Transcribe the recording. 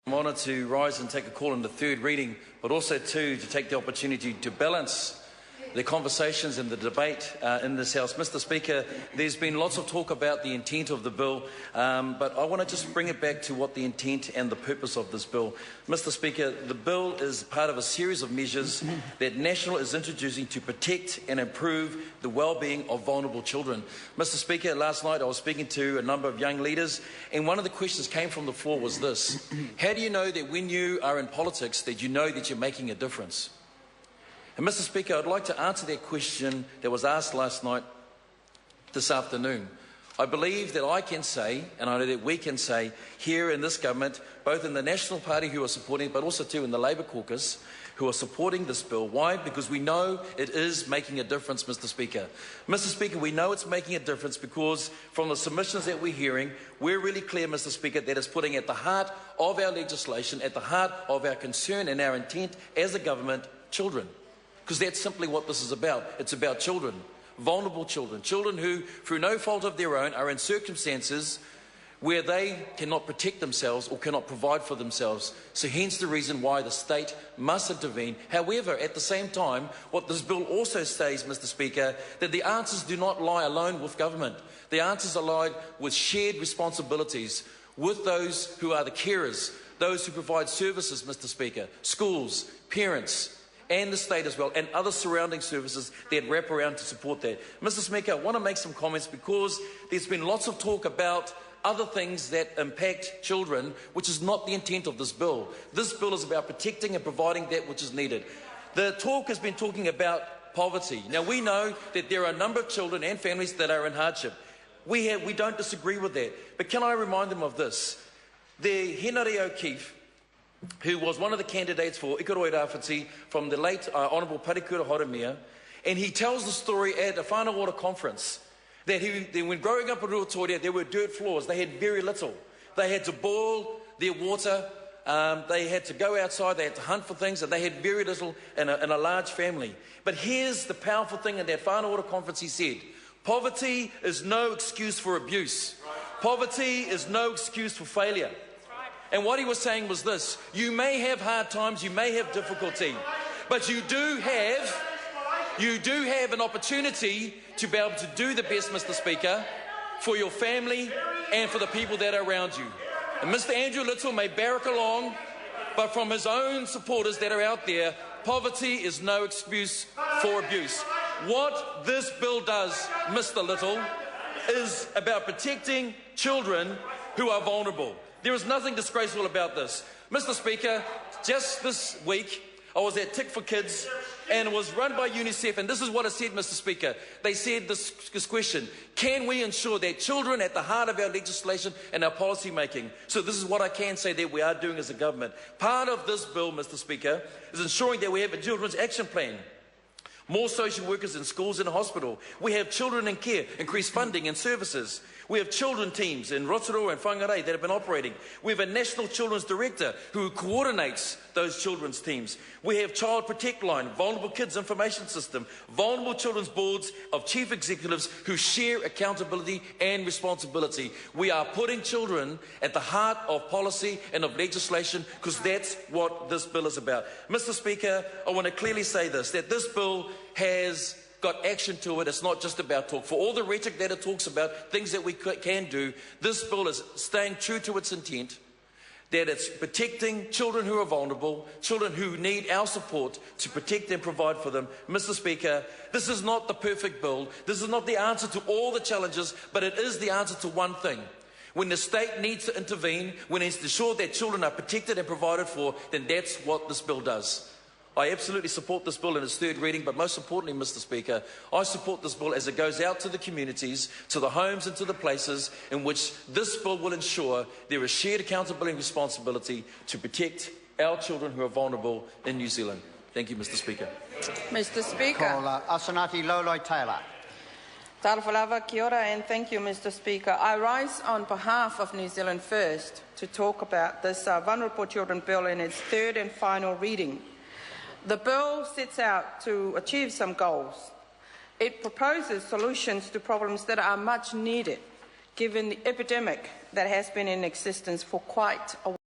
I'm honoured to rise and take a call in the third reading, but also to take the opportunity to balance the conversations and the debate in this House. Mr Speaker, there's been lots of talk about the intent of the bill, but I want to just bring it back to what the intent and the purpose of this bill. Mr Speaker, the bill is part of a series of measures that National is introducing to protect and improve the well-being of vulnerable children. Mr Speaker, last night I was speaking to a number of young leaders, and one of the questions came from the floor was this: how do you know that when you are in politics that you know that you're making a difference? And Mr Speaker, I'd like to answer that question that was asked last night, this afternoon. I believe that I can say, and I know that we can say here in this government, both in the National Party who are supporting it, but also too in the Labour caucus, who are supporting this bill. Why? Because we know it is making a difference, Mr Speaker. Mr Speaker, we know it's making a difference because from the submissions that we're hearing, we're really clear, Mr Speaker, that it's putting at the heart of our legislation, at the heart of our concern and our intent as a government, children. Because that's simply what this is about. It's about children, vulnerable children, children who, through no fault of their own, are in circumstances where they cannot protect themselves or cannot provide for themselves. So hence the reason why the state must intervene. However, at the same time, what this bill also says, Mr Speaker, that the answers do not lie alone with government. The answers lie with shared responsibilities with those who are the carers, those who provide services, Mr Speaker, schools, parents, and the state as well, and other surrounding services that wrap around to support that. Mr Speaker, I want to make some comments because there's been lots of talk about other things that impact children, which is not the intent of this bill. This bill is about protecting and providing that which is needed. The talk has been talking about poverty. Now, we know that there are a number of children and families that are in hardship. We don't disagree with that. But can I remind them of this? The Henare O'Keefe, who was one of the candidates for Ikaroe Rāwhiti from the late Honourable Parikura Horemia, and he tells the story at a whānau ora conference that when growing up in Ruatoria, there were dirt floors. They had very little. They had to boil their water, they had to go outside, they had to hunt for things, and they had very little in a large family. But here's the powerful thing in that whānau ora conference. He said, poverty is no excuse for abuse. Poverty is no excuse for failure. And what he was saying was this: you may have hard times, you may have difficulty, but you do have an opportunity to be able to do the best, Mr Speaker, for your family and for the people that are around you. And Mr Andrew Little may barrack along, but from his own supporters that are out there, poverty is no excuse for abuse. What this bill does, Mr Little, is about protecting children who are vulnerable. There is nothing disgraceful about this. Mr Speaker, just this week, I was at Tick for Kids, and it was run by UNICEF, and this is what it said, Mr Speaker. They said this question: can we ensure that children at the heart of our legislation and our policy making? So this is what I can say that we are doing as a government. Part of this bill, Mr Speaker, is ensuring that we have a children's action plan. More social workers in schools and hospital. We have children in care, increased funding and services. We have children teams in Rotorua and Whangarei that have been operating. We have a National Children's Director who coordinates those children's teams. We have Child Protect Line, Vulnerable Kids Information System, Vulnerable Children's Boards of Chief Executives who share accountability and responsibility. We are putting children at the heart of policy and of legislation because that's what this bill is about. Mr Speaker, I want to clearly say this, that this bill has got action to it. It's not just about talk. For all the rhetoric that it talks about, things that we can do, this bill is staying true to its intent, that it's protecting children who are vulnerable, children who need our support to protect and provide for them. Mr Speaker, this is not the perfect bill. This is not the answer to all the challenges, but it is the answer to one thing. When the state needs to intervene, when it's to ensure that children are protected and provided for, then that's what this bill does. I absolutely support this bill in its third reading, but most importantly, Mr Speaker, I support this bill as it goes out to the communities, to the homes and to the places in which this bill will ensure there is shared accountability and responsibility to protect our children who are vulnerable in New Zealand. Thank you, Mr Speaker. Mr Speaker. Asanati Loloi Taylor. Tarafalava, kia ora, and thank you, Mr Speaker. I rise on behalf of New Zealand First to talk about this Vulnerable Children Bill in its third and final reading. The bill sets out to achieve some goals. It proposes solutions to problems that are much needed, given the epidemic that has been in existence for quite a while.